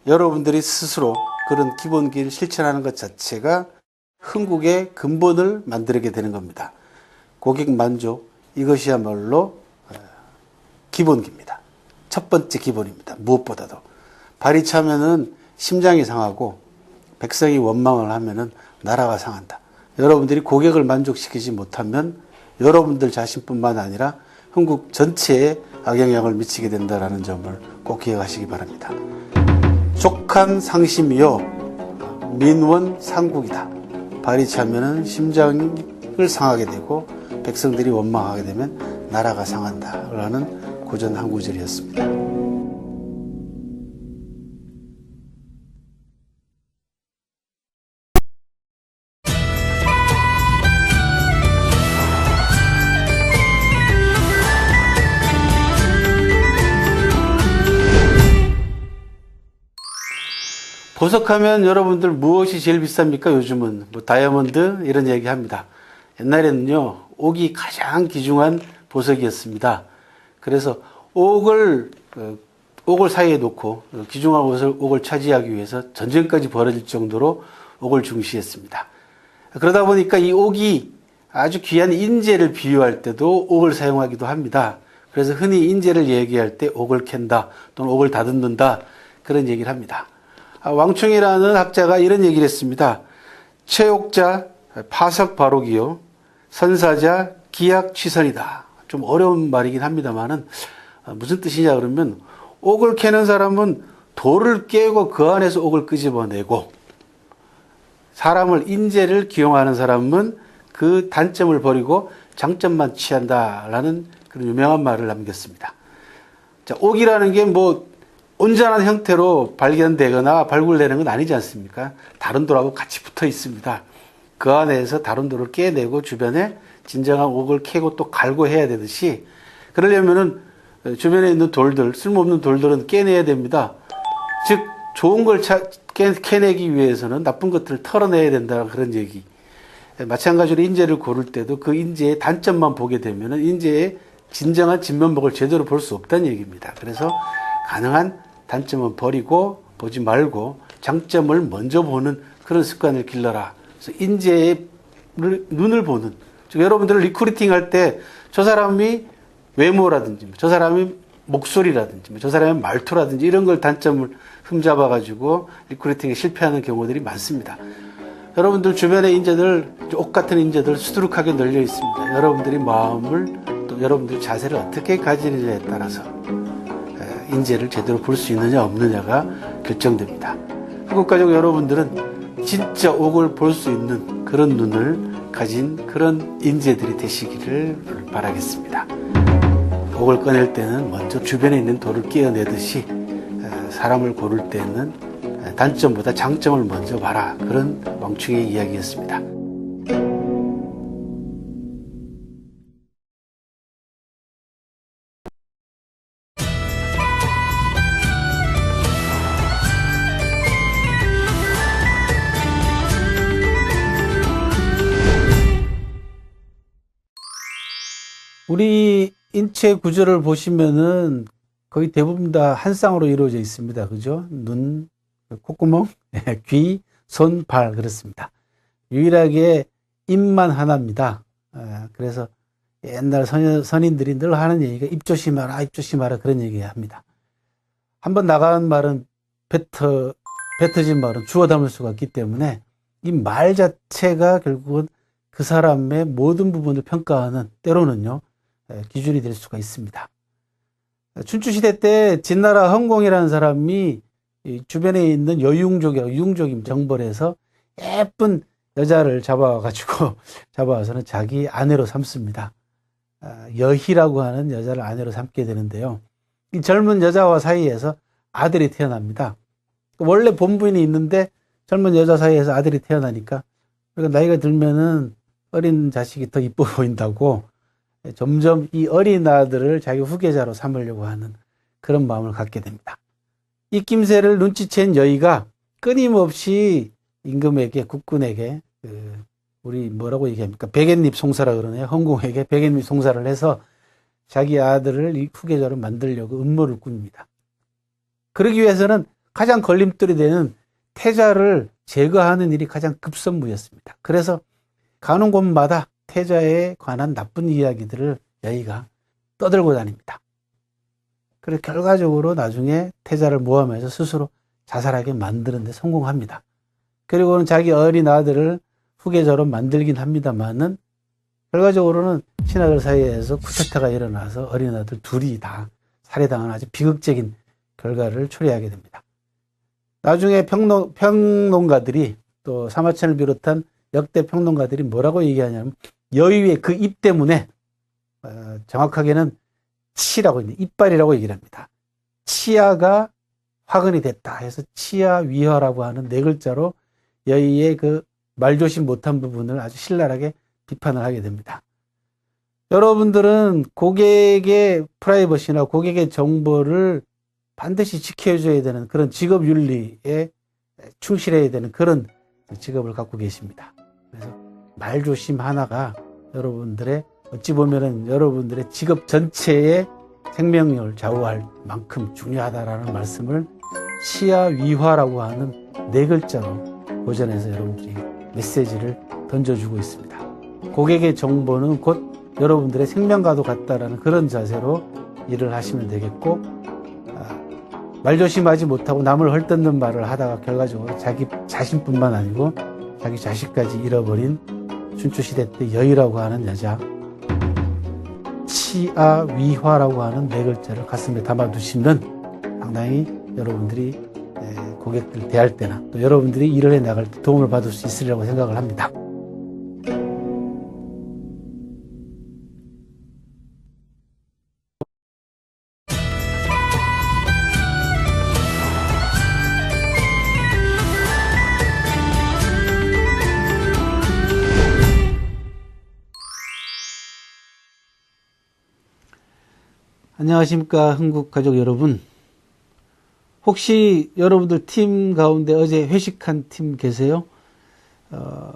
여러분들이 스스로 그런 기본기를 실천하는 것 자체가 흥국의 근본을 만들게 되는 겁니다. 고객 만족, 이것이야말로 기본기입니다. 첫 번째 기본입니다. 무엇보다도. 발이 차면은 심장이 상하고 백성이 원망을 하면은 나라가 상한다. 여러분들이 고객을 만족시키지 못하면 여러분들 자신뿐만 아니라 흥국 전체에 악영향을 미치게 된다는 점을 꼭 기억하시기 바랍니다. 족한 상심이요 민원 상국이다. 발이 차면은 심장을 상하게 되고 백성들이 원망하게 되면 나라가 상한다라는 고전 한 구절이었습니다. 보석하면 여러분들 무엇이 제일 비쌉니까? 요즘은 뭐 다이아몬드 이런 얘기 합니다. 옛날에는요 옥이 가장 귀중한 보석이었습니다. 그래서 옥을 사이에 놓고 귀중한 옥을 차지하기 위해서 전쟁까지 벌어질 정도로 옥을 중시했습니다. 그러다 보니까 이 옥이 아주 귀한 인재를 비유할 때도 옥을 사용하기도 합니다. 그래서 흔히 인재를 얘기할 때 옥을 캔다 또는 옥을 다듬는다 그런 얘기를 합니다. 왕충이라는 학자가 이런 얘기를 했습니다. 최옥자 파석바록이요 선사자 기약취선이다. 좀 어려운 말이긴 합니다만은 무슨 뜻이냐 그러면 옥을 캐는 사람은 돌을 깨고 그 안에서 옥을 끄집어내고 사람을 인재를 기용하는 사람은 그 단점을 버리고 장점만 취한다라는 그런 유명한 말을 남겼습니다. 자, 옥이라는 게 뭐 온전한 형태로 발견되거나 발굴되는 건 아니지 않습니까? 다른 돌하고 같이 붙어 있습니다. 그 안에서 다른 돌을 깨내고 주변에 진정한 옥을 캐고 또 갈고 해야 되듯이 그러려면은 주변에 있는 돌들, 쓸모없는 돌들은 깨내야 됩니다. 즉 좋은 걸 캐내기 위해서는 나쁜 것들을 털어내야 된다 그런 얘기. 마찬가지로 인재를 고를 때도 그 인재의 단점만 보게 되면은 인재의 진정한 진면목을 제대로 볼 수 없다는 얘기입니다. 그래서 가능한 단점은 버리고 보지 말고 장점을 먼저 보는 그런 습관을 길러라. 그래서 인재의 눈을 보는. 즉 여러분들 리크루팅 할 때 저 사람이 외모라든지 저 사람이 목소리라든지 저 사람의 말투라든지 이런 걸 단점을 흠잡아 가지고 리크루팅에 실패하는 경우들이 많습니다. 여러분들 주변의 인재들 옥 같은 인재들 수두룩하게 널려 있습니다. 여러분들이 마음을 또 여러분들 자세를 어떻게 가지느냐에 따라서 인재를 제대로 볼 수 있느냐 없느냐가 결정됩니다. 한국가족 여러분들은 진짜 옥을 볼 수 있는 그런 눈을 가진 그런 인재들이 되시기를 바라겠습니다. 옥을 꺼낼 때는 먼저 주변에 있는 돌을 끼어내듯이 사람을 고를 때는 단점보다 장점을 먼저 봐라. 그런 왕충의 이야기였습니다. 우리 인체 구조를 보시면은 거의 대부분 다 한 쌍으로 이루어져 있습니다. 그죠? 눈, 콧구멍, 귀, 손, 발 그렇습니다. 유일하게 입만 하나입니다. 그래서 옛날 선인들이 늘 하는 얘기가 입 조심하라, 입 조심하라 그런 얘기 합니다. 한번 나간 말은 뱉어진 말은 주워 담을 수가 없기 때문에 이 말 자체가 결국은 그 사람의 모든 부분을 평가하는 때로는요 기준이 될 수가 있습니다. 춘추시대 때 진나라 헌공이라는 사람이 주변에 있는 여융족이라고 유흥족임 정벌에서 예쁜 여자를 잡아와서는 자기 아내로 삼습니다. 여희라고 하는 여자를 아내로 삼게 되는데요. 이 젊은 여자와 사이에서 아들이 태어납니다. 원래 본부인이 있는데 젊은 여자 사이에서 아들이 태어나니까 그러니까 나이가 들면은 어린 자식이 더 이뻐 보인다고 점점 이 어린 아들을 자기 후계자로 삼으려고 하는 그런 마음을 갖게 됩니다. 이 낌새를 눈치챈 여의가 끊임없이 임금에게, 국군에게 우리 뭐라고 얘기합니까? 백엔잎 송사라 그러네요. 헌공에게 백엔잎 송사를 해서 자기 아들을 이 후계자로 만들려고 음모를 꿉니다. 그러기 위해서는 가장 걸림돌이 되는 태자를 제거하는 일이 가장 급선무였습니다. 그래서 가는 곳마다 태자에 관한 나쁜 이야기들을 여의가 떠들고 다닙니다. 그래서 결과적으로 나중에 태자를 모함해서 스스로 자살하게 만드는 데 성공합니다. 그리고는 자기 어린 아들을 후계자로 만들긴 합니다만은 결과적으로는 신하들 사이에서 쿠데타가 일어나서 어린 아들 둘이 다 살해당한 아주 비극적인 결과를 초래하게 됩니다. 나중에 평론가들이 또 사마천을 비롯한 역대 평론가들이 뭐라고 얘기하냐면 여의의 그 입 때문에 정확하게는 치라고 있는데 이빨이라고 얘기를 합니다. 치아가 화근이 됐다 해서 치아위화라고 하는 네 글자로 여의의 그 말조심 못한 부분을 아주 신랄하게 비판을 하게 됩니다. 여러분들은 고객의 프라이버시나 고객의 정보를 반드시 지켜줘야 되는 그런 직업 윤리에 충실해야 되는 그런 직업을 갖고 계십니다. 그래서 말조심 하나가 여러분들의 어찌 보면은 여러분들의 직업 전체의 생명력을 좌우할 만큼 중요하다라는 말씀을 치아위화라고 하는 네 글자로 고전해서 여러분들이 메시지를 던져주고 있습니다. 고객의 정보는 곧 여러분들의 생명과도 같다라는 그런 자세로 일을 하시면 되겠고, 말조심하지 못하고 남을 헐뜯는 말을 하다가 결과적으로 자기 자신뿐만 아니고 자기 자식까지 잃어버린 춘추시대 때 여의라고 하는 여자, 치아위화라고 하는 네 글자를 가슴에 담아두시면 상당히 여러분들이 고객들 대할 때나 또 여러분들이 일을 해 나갈 때 도움을 받을 수 있으리라고 생각을 합니다. 안녕하십니까, 한국 가족 여러분. 혹시 여러분들 팀 가운데 어제 회식한 팀 계세요?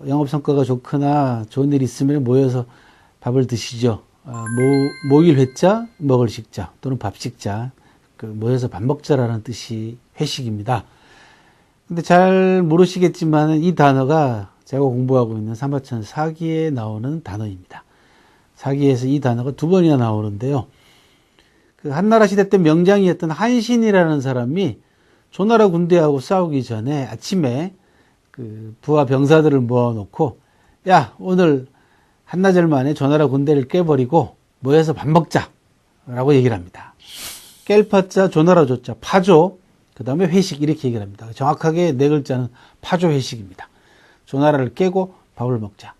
영업 성과가 좋거나 좋은 일 있으면 모여서 밥을 드시죠. 모일 회자, 먹을 식자 또는 밥 식자, 모여서 밥 먹자라는 뜻이 회식입니다. 근데 잘 모르시겠지만 이 단어가 제가 공부하고 있는 사마천 사기에 나오는 단어입니다. 사기에서 이 단어가 두 번이나 나오는데요. 그 한나라 시대 때 명장이었던 한신이라는 사람이 조나라 군대하고 싸우기 전에 아침에 그 부하 병사들을 모아놓고, 야, 오늘 한나절 만에 조나라 군대를 깨버리고 모여서 밥 먹자라고 얘기를 합니다. 깰 파자, 조나라 조자, 파조, 그 다음에 회식, 이렇게 얘기를 합니다. 정확하게 네 글자는 파조 회식입니다. 조나라를 깨고 밥을 먹자.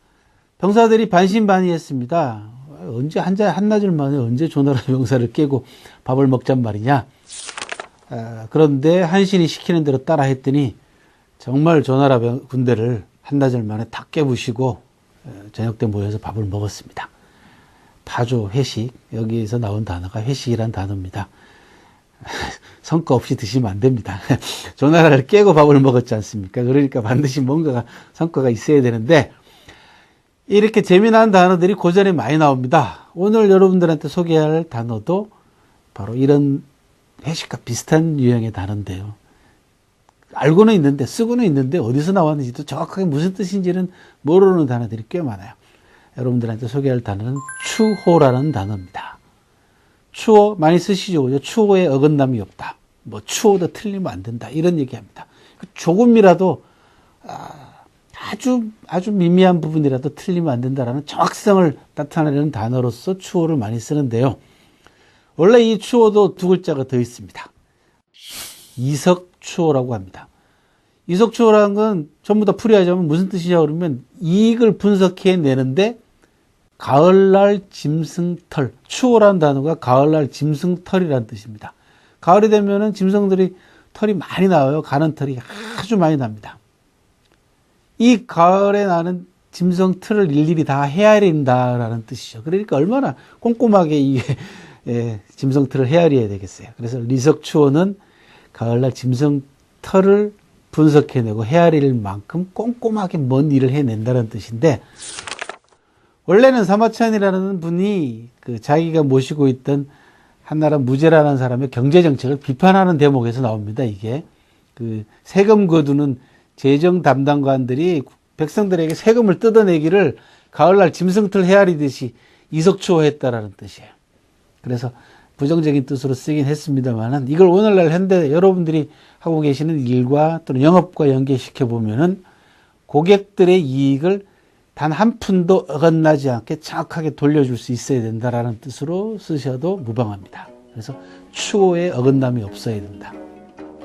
병사들이 반신반의했습니다. 언제 한나절 만에 언제 조나라 병사를 깨고 밥을 먹잔 말이냐. 그런데 한신이 시키는 대로 따라 했더니 정말 조나라 군대를 한나절 만에 다 깨부시고 저녁 때 모여서 밥을 먹었습니다. 파조 회식, 여기에서 나온 단어가 회식이란 단어입니다. 성과 없이 드시면 안 됩니다. 조나라를 깨고 밥을 먹었지 않습니까? 그러니까 반드시 뭔가 성과가 있어야 되는데, 이렇게 재미난 단어들이 고전에 많이 나옵니다. 오늘 여러분들한테 소개할 단어도 바로 이런 회식과 비슷한 유형의 단어인데요. 알고는 있는데, 쓰고는 있는데 어디서 나왔는지도 정확하게 무슨 뜻인지는 모르는 단어들이 꽤 많아요. 여러분들한테 소개할 단어는 추호라는 단어입니다. 추호 많이 쓰시죠? 추호에 어긋남이 없다. 뭐 추호도 틀리면 안 된다. 이런 얘기합니다. 조금이라도 아주 미미한 부분이라도 틀리면 안 된다라는 정확성을 나타내는 단어로서 추호를 많이 쓰는데요. 원래 이 추호도 두 글자가 더 있습니다. 이석추호라고 합니다. 이석추호라는 건 전부 다 풀이하자면 무슨 뜻이냐 그러면 이익을 분석해 내는데 가을날 짐승털, 추호라는 단어가 가을날 짐승털이라는 뜻입니다. 가을이 되면은 짐승들이 털이 많이 나와요. 가는 털이 아주 많이 납니다. 이 가을에 나는 짐승 털을 일일이 다 헤아린다라는 뜻이죠. 그러니까 얼마나 꼼꼼하게 이 짐승 털을 헤아려야 되겠어요. 그래서 리석추호는 가을날 짐승 털을 분석해내고 헤아릴 만큼 꼼꼼하게 먼 일을 해낸다는 뜻인데, 원래는 사마천이라는 분이 자기가 모시고 있던 한나라 무제라는 사람의 경제정책을 비판하는 대목에서 나옵니다. 이게 세금 거두는 재정 담당관들이 백성들에게 세금을 뜯어내기를 가을날 짐승털 헤아리듯이 이석추호했다라는 뜻이에요. 그래서 부정적인 뜻으로 쓰긴 했습니다만은, 이걸 오늘날 현대 여러분들이 하고 계시는 일과 또는 영업과 연계시켜 보면은 고객들의 이익을 단 한 푼도 어긋나지 않게 정확하게 돌려줄 수 있어야 된다라는 뜻으로 쓰셔도 무방합니다. 그래서 추호에 어긋남이 없어야 된다.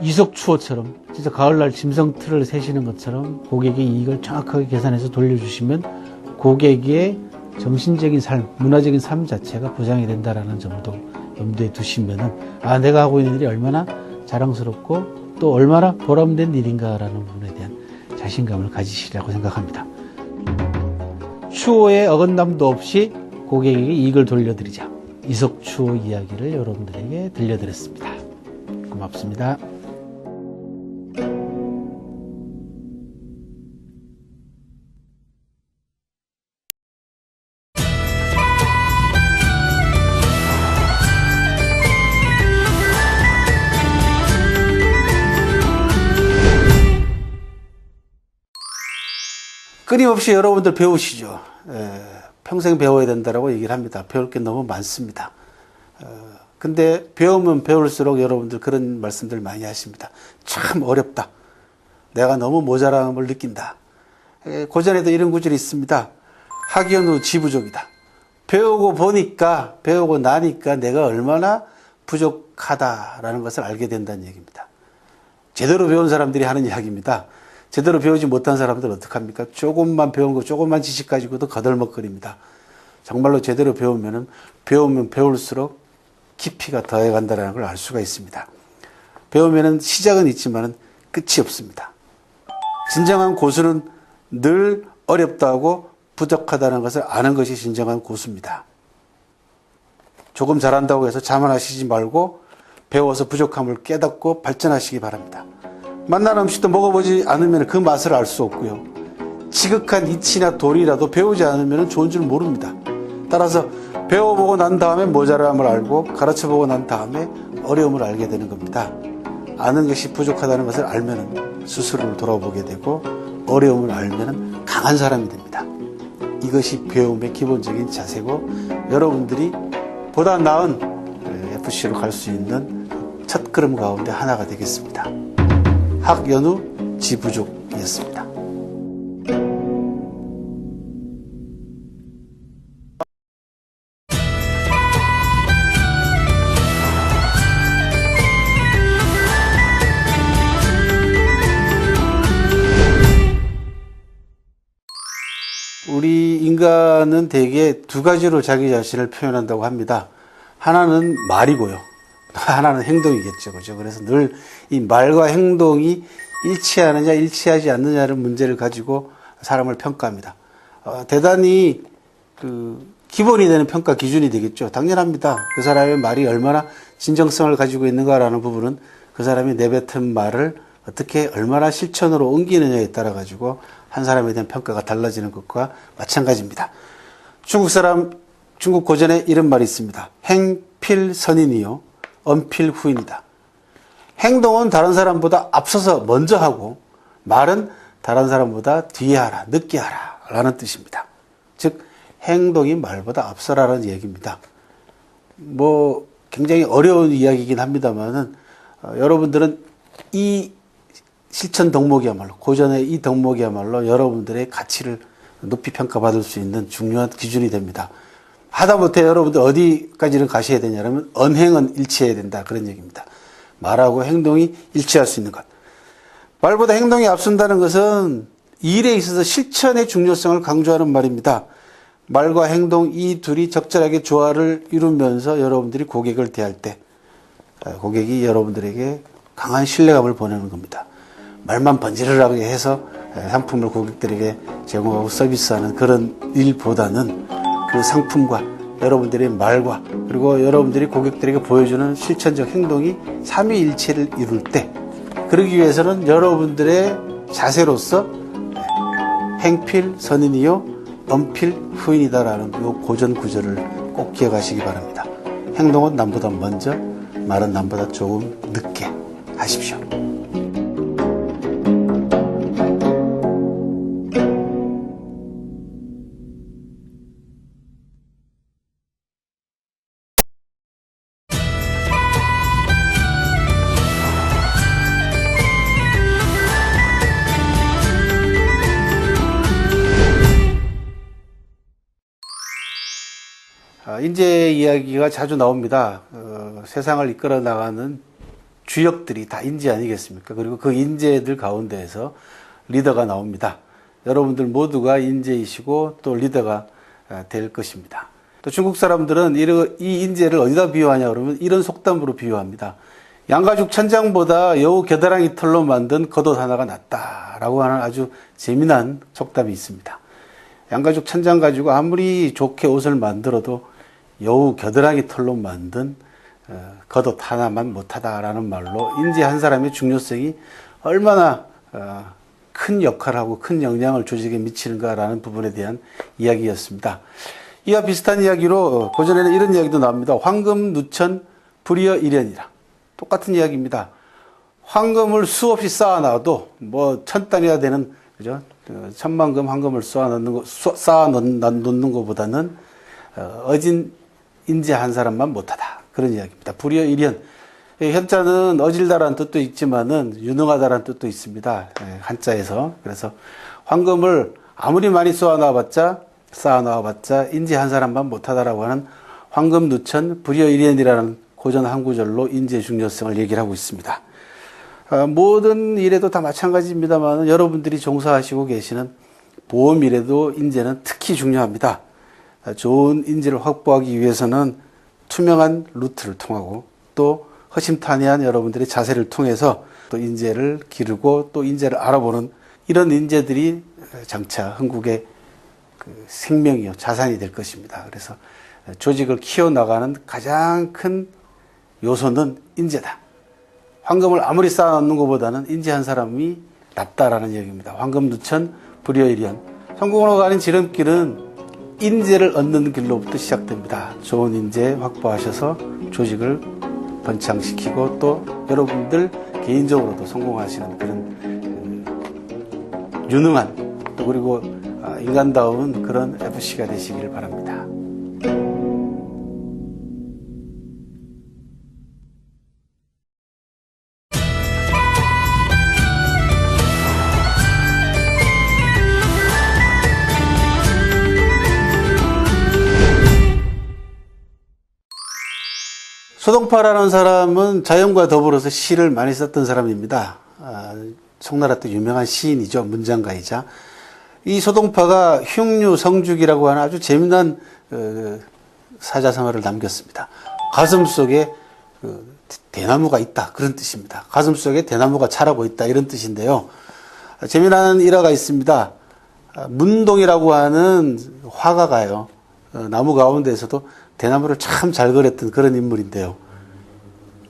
이석추호처럼 진짜 가을날 짐승털을 세시는 것처럼 고객의 이익을 정확하게 계산해서 돌려주시면 고객의 정신적인 삶, 문화적인 삶 자체가 보장이 된다라는 점도 염두에 두시면은, 내가 하고 있는 일이 얼마나 자랑스럽고 또 얼마나 보람된 일인가라는 부분에 대한 자신감을 가지시라고 생각합니다. 추호의 어긋남도 없이 고객에게 이익을 돌려드리자. 이석추호 이야기를 여러분들에게 들려드렸습니다. 고맙습니다. 끊임없이 여러분들 배우시죠. 평생 배워야 된다라고 얘기를 합니다. 배울 게 너무 많습니다. 근데 배우면 배울수록 여러분들 그런 말씀들 많이 하십니다. 참 어렵다. 내가 너무 모자람을 느낀다. 고전에도 이런 구절이 있습니다. 학연후 지부족이다. 배우고 나니까 내가 얼마나 부족하다라는 것을 알게 된다는 얘기입니다. 제대로 배운 사람들이 하는 이야기입니다. 제대로 배우지 못한 사람들은 어떡합니까? 조금만 배운 거, 조금만 지식 가지고도 거들먹거립니다. 정말로 제대로 배우면 배울수록 깊이가 더해간다는 걸 알 수가 있습니다. 배우면 시작은 있지만 끝이 없습니다. 진정한 고수는 늘 어렵다고 부족하다는 것을 아는 것이 진정한 고수입니다. 조금 잘한다고 해서 자만하시지 말고 배워서 부족함을 깨닫고 발전하시기 바랍니다. 맛난 음식도 먹어보지 않으면 그 맛을 알 수 없고요. 지극한 이치나 도리라도 배우지 않으면 좋은 줄 모릅니다. 따라서 배워보고 난 다음에 모자람을 알고 가르쳐보고 난 다음에 어려움을 알게 되는 겁니다. 아는 것이 부족하다는 것을 알면 스스로를 돌아보게 되고 어려움을 알면 강한 사람이 됩니다. 이것이 배움의 기본적인 자세고 여러분들이 보다 나은 FC로 갈 수 있는 첫 걸음 가운데 하나가 되겠습니다. 학연후 지부족이었습니다. 우리 인간은 대개 두 가지로 자기 자신을 표현한다고 합니다. 하나는 말이고요. 하나는 행동이겠죠. 그죠? 그래서 늘 이 말과 행동이 일치하느냐, 일치하지 않느냐는 문제를 가지고 사람을 평가합니다. 대단히 기본이 되는 평가 기준이 되겠죠. 당연합니다. 그 사람의 말이 얼마나 진정성을 가지고 있는가라는 부분은 그 사람이 내뱉은 말을 어떻게 얼마나 실천으로 옮기느냐에 따라 가지고 한 사람에 대한 평가가 달라지는 것과 마찬가지입니다. 중국 고전에 이런 말이 있습니다. 행필선인이요, 언필후인이다. 행동은 다른 사람보다 앞서서 먼저 하고 말은 다른 사람보다 뒤에 하라, 늦게 하라 라는 뜻입니다. 즉 행동이 말보다 앞서라는 얘기입니다. 굉장히 어려운 이야기이긴 합니다만은 여러분들은 이 실천 덕목이야말로, 고전의 이 덕목이야말로 여러분들의 가치를 높이 평가받을 수 있는 중요한 기준이 됩니다. 하다못해 여러분들 어디까지는 가셔야 되냐면 언행은 일치해야 된다, 그런 얘기입니다. 말하고 행동이 일치할 수 있는 것. 말보다 행동이 앞선다는 것은 일에 있어서 실천의 중요성을 강조하는 말입니다. 말과 행동 이 둘이 적절하게 조화를 이루면서 여러분들이 고객을 대할 때 고객이 여러분들에게 강한 신뢰감을 보내는 겁니다. 말만 번지르르하게 해서 상품을 고객들에게 제공하고 서비스하는 그런 일보다는 그 상품과 여러분들의 말과 그리고 여러분들이 고객들에게 보여주는 실천적 행동이 삼위일체를 이룰 때 그러기 위해서는 여러분들의 자세로서 행필 선인이요 언필 후인이다라는 이 고전 구절을 꼭 기억하시기 바랍니다. 행동은 남보다 먼저, 말은 남보다 조금 늦게 하십시오. 인재 이야기가 자주 나옵니다. 세상을 이끌어 나가는 주역들이 다 인재 아니겠습니까? 그리고 그 인재들 가운데에서 리더가 나옵니다. 여러분들 모두가 인재이시고 또 리더가 될 것입니다. 또 중국 사람들은 이 인재를 어디다 비유하냐 그러면 이런 속담으로 비유합니다. 양가죽 천장보다 여우 겨드랑이 털로 만든 겉옷 하나가 낫다라고 하는 아주 재미난 속담이 있습니다. 양가죽 천장 가지고 아무리 좋게 옷을 만들어도 여우 겨드랑이 털로 만든 겉옷 하나만 못하다라는 말로 인재 한 사람의 중요성이 얼마나 큰 역할하고 큰 영향을 조직에 미치는가라는 부분에 대한 이야기였습니다. 이와 비슷한 이야기로 고전에는 이런 이야기도 나옵니다. 황금 누천 불이여 일연이라. 똑같은 이야기입니다. 황금을 수없이 쌓아놔도 뭐 천 단위가 되는 그죠? 천만금 황금을 쌓아 놓는 것보다는 어진 인재 한 사람만 못하다. 그런 이야기입니다. 불이여 일연. 현자는 어질다라는 뜻도 있지만은 유능하다라는 뜻도 있습니다. 한자에서. 그래서 황금을 아무리 많이 쌓아놔봤자 인재 한 사람만 못하다라고 하는 황금 누천 불이여 일연이라는 고전 한 구절로 인재의 중요성을 얘기를 하고 있습니다. 모든 일에도 다 마찬가지입니다만 여러분들이 종사하시고 계시는 보험 일에도 인재는 특히 중요합니다. 좋은 인재를 확보하기 위해서는 투명한 루트를 통하고 또 허심탄회한 여러분들의 자세를 통해서 또 인재를 기르고 또 인재를 알아보는 이런 인재들이 장차 한국의 그 생명이요 자산이 될 것입니다. 그래서 조직을 키워나가는 가장 큰 요소는 인재다. 황금을 아무리 쌓아놓는 것보다는 인재 한 사람이 낫다라는 얘기입니다. 황금 누천 불이여 일연. 성공으로 가는 지름길은 인재를 얻는 길로부터 시작됩니다. 좋은 인재 확보하셔서 조직을 번창시키고 또 여러분들 개인적으로도 성공하시는 그런 유능한 또 그리고 인간다운 그런 FC가 되시길 바랍니다. 소동파라는 사람은 자연과 더불어서 시를 많이 썼던 사람입니다. 송나라 때 유명한 시인이죠. 문장가이자. 이 소동파가 흉류 성죽이라고 하는 아주 재미난 사자성어를 남겼습니다. 가슴 속에 대나무가 있다. 그런 뜻입니다. 가슴 속에 대나무가 자라고 있다. 이런 뜻인데요. 재미난 일화가 있습니다. 문동이라고 하는 화가가요. 나무 가운데에서도 대나무를 참 잘 그렸던 그런 인물인데요.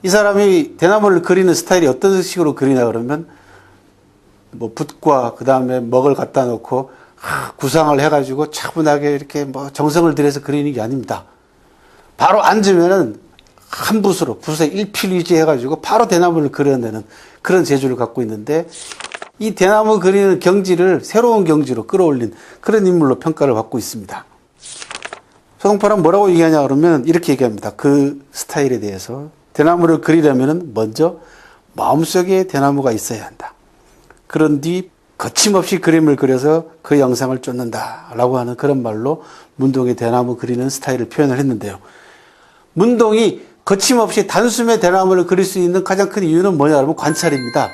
이 사람이 대나무를 그리는 스타일이 어떤 식으로 그리냐 그러면 뭐 붓과 그 다음에 먹을 갖다 놓고 구상을 해가지고 차분하게 이렇게 뭐 정성을 들여서 그리는 게 아닙니다. 바로 앉으면은 한 붓으로 붓에 일필휘지 해가지고 바로 대나무를 그려내는 그런 재주를 갖고 있는데 이 대나무 그리는 경지를 새로운 경지로 끌어올린 그런 인물로 평가를 받고 있습니다. 소동파는 뭐라고 얘기하냐 그러면 이렇게 얘기합니다. 그 스타일에 대해서 대나무를 그리려면 먼저 마음속에 대나무가 있어야 한다. 그런 뒤 거침없이 그림을 그려서 그 영상을 쫓는다라고 하는 그런 말로 문동의 대나무 그리는 스타일을 표현을 했는데요. 문동이 거침없이 단숨에 대나무를 그릴 수 있는 가장 큰 이유는 뭐냐 그러면 관찰입니다.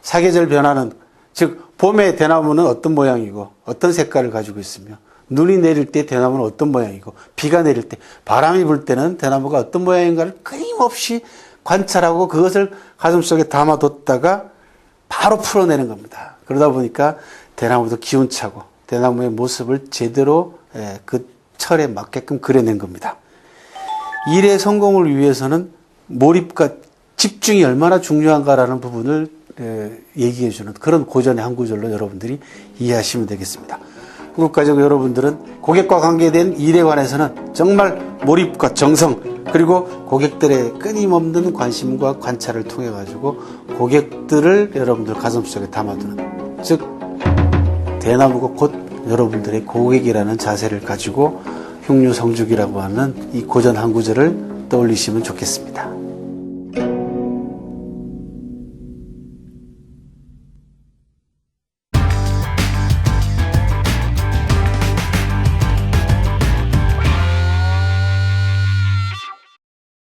사계절 변화는, 즉 봄에 대나무는 어떤 모양이고 어떤 색깔을 가지고 있으며, 눈이 내릴 때 대나무는 어떤 모양이고, 비가 내릴 때, 바람이 불 때는 대나무가 어떤 모양인가를 끊임없이 관찰하고 그것을 가슴속에 담아뒀다가 바로 풀어내는 겁니다. 그러다 보니까 대나무도 기운차고 대나무의 모습을 제대로 그 철에 맞게끔 그려낸 겁니다. 일의 성공을 위해서는 몰입과 집중이 얼마나 중요한가라는 부분을 얘기해주는 그런 고전의 한 구절로 여러분들이 이해하시면 되겠습니다. 한국가족 여러분들은 고객과 관계된 일에 관해서는 정말 몰입과 정성, 그리고 고객들의 끊임없는 관심과 관찰을 통해 가지고 고객들을 여러분들 가슴속에 담아두는, 즉 대나무가 곧 여러분들의 고객이라는 자세를 가지고 흉유성죽이라고 하는 이 고전 한 구절을 떠올리시면 좋겠습니다.